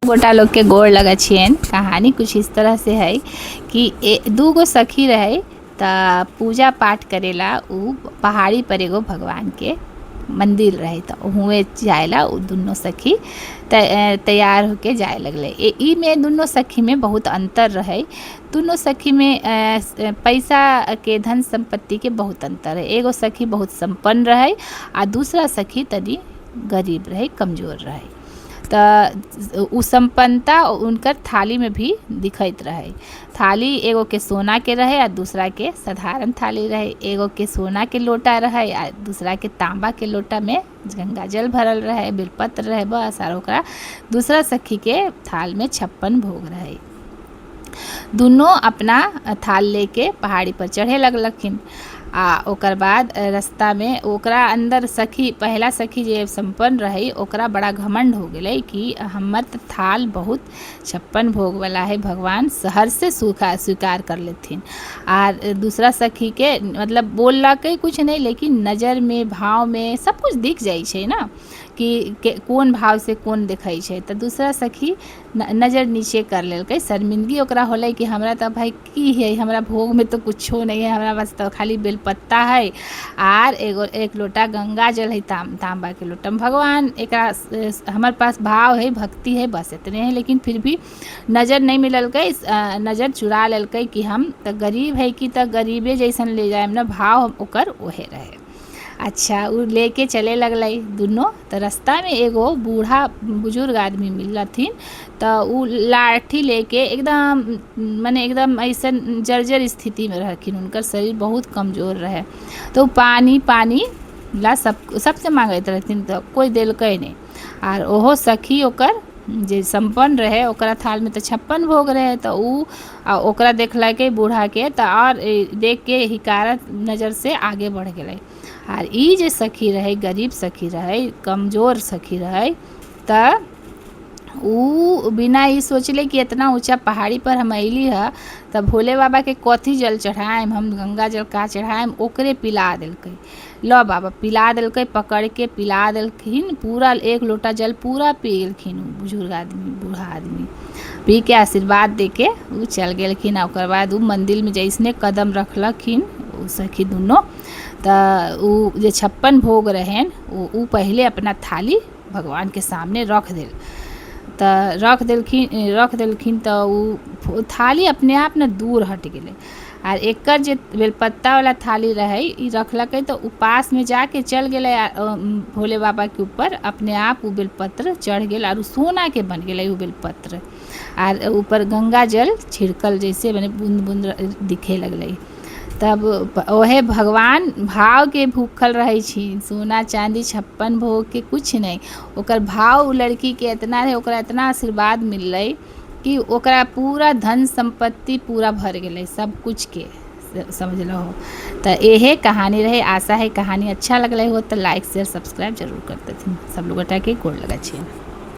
गोटा लोग के गोड़ लगा छियन। कहानी कुछ इस तरह से है कि दू गो सखी रहे त पूजा पाठ करेला उ पहाड़ी पर एगो भगवान के मंदिर रहे त हुए जाएला उ दोनों सखी तैयार होके जाए लगले। ई में दोनों सखी में बहुत अंतर रहे। दोनों सखी में पैसा के धन संपत्ति के बहुत अंतर है। एगो सखी बहुत संपन्न रहे आ दूसरा सखी तनी गरीब रहे, कमज़ोर रहे। त उ संपन्नता उनकर थाली में भी दिखत रहे। थाली एगो के सोना के रहे आ दूसरा के साधारण थाली रहे। एगो के सोना के लोटा रहे आ दूसरा के तांबा के लोटा में गंगा जल भरल रहे, बेलपत्र रहे, बस। और ओकरा दूसरा सखी के थाल में 56 भोग रहे। दोनों अपना थाल लेके पहाड़ी पर चढ़े लगलखिन। आ ओकर बाद रास्ता में ओकरा अंदर सखी पहला सखी जे संपन्न रही ओकरा बड़ा घमंड हो गेलै कि हमर त थाल बहुत 56 भोग वाला है, भगवान शहर से स्वीकार कर लेथिन। और दूसरा सखी के मतलब बोललकै कुछ नहीं, लेकिन नज़र में, भाव में सब कुछ दिख जाइ छै ना कि कौन भाव से कौन देखै छै। तो दूसरा सखी नज़र नीचे कर लेलकै। शर्मिंदगी ओकरा होलै कि हमरा तो भाई की है, हमरा भोग में तो कुछो नहीं है, हमरा पास तो खाली बेलपत्ता है और एक लोटा गंगा जल है, तांबा के लोटा। भगवान एकरा हमारे पास भाव है, भक्ति है, बस इतने है। लेकिन फिर भी नज़र नहीं मिललकै, नज़र चुरा लेलकै कि हम तो गरीब है कि तो गरीबे जैसन ले जाए ना, भाव ओकर ओहे रहे। अच्छा, उ लेके चले लगलै दोनों। तो रास्ता में एगो बूढ़ा बुजुर्ग आदमी मिलथिन। तो उ लाठी लेके एकदम माने एकदम ऐसा जर्जर स्थिति में रहखिन, उनकर शरीर बहुत कमज़ोर रहे। तो पानी ला सबसे मांगत रहथिन तो कोई देलकै नहीं। और ओहो सखी ओकर जे संपन्न रहे ओकरा थाल में तो 56 भोग रहे। तो उ ओकरा देखलकै बूढ़ा के, तो और देख के हिकारत नज़र से आगे बढ़ गए। और ई जे सखी रहे गरीब सखी रहे, कमज़ोर सखी रहे, त उ बिना ई सोचले कि इतना ऊंचा पहाड़ी पर हम अइली है तब भोले बाबा के कथी जल चढ़ाएम, हम गंगा जल का चढ़ाएम, ओकरे पिला देलकै। लो बाबा पिला देलकै, पकड़ के पिला देलखिन। पूरा 1 लोटा जल पूरा पी गेलखिन बुजुर्ग आदमी, बूढ़ा आदमी। पी के आशीर्वाद दे के उ चल गेलखिन। ओकर बाद उ मंदिर में जैसने कदम रखलखिन उ सखी दोनों, तो उ जे 56 भोग रहेन उ पहले अपना थाली भगवान के सामने रख देल। तो रख देलखिन तो उ थाली अपने आप न दूर हट गेलै। और एकर जे बेलपत्ता वाला थाली रहे ई रखलकै तो उ पास में जाके चल गेलै भोले बाबा के ऊपर, अपने आप उ बेलपत्र चढ़ गेल और सोना के बन गेलै उ बेलपत्र। और ऊपर गंगा जल छिड़कल जैसे मैंने बूंद बूंद दिखे लगलै। तब ओहे भगवान भाव के भूखल रहे छी, सोना चांदी 56 भोग के कुछ नहीं। ओकर भाव उ लड़की के इतना रहे, ओकरा इतना आशीर्वाद मिललै कि ओकरा पूरा धन संपत्ति पूरा भर गेलै सब कुछ के, समझ लो। तो यही कहानी रहे। आशा है कहानी अच्छा लगल हो तो लाइक शेयर सब्सक्राइब जरूर करते थे। सब लोग के गोड़ लगा छिए।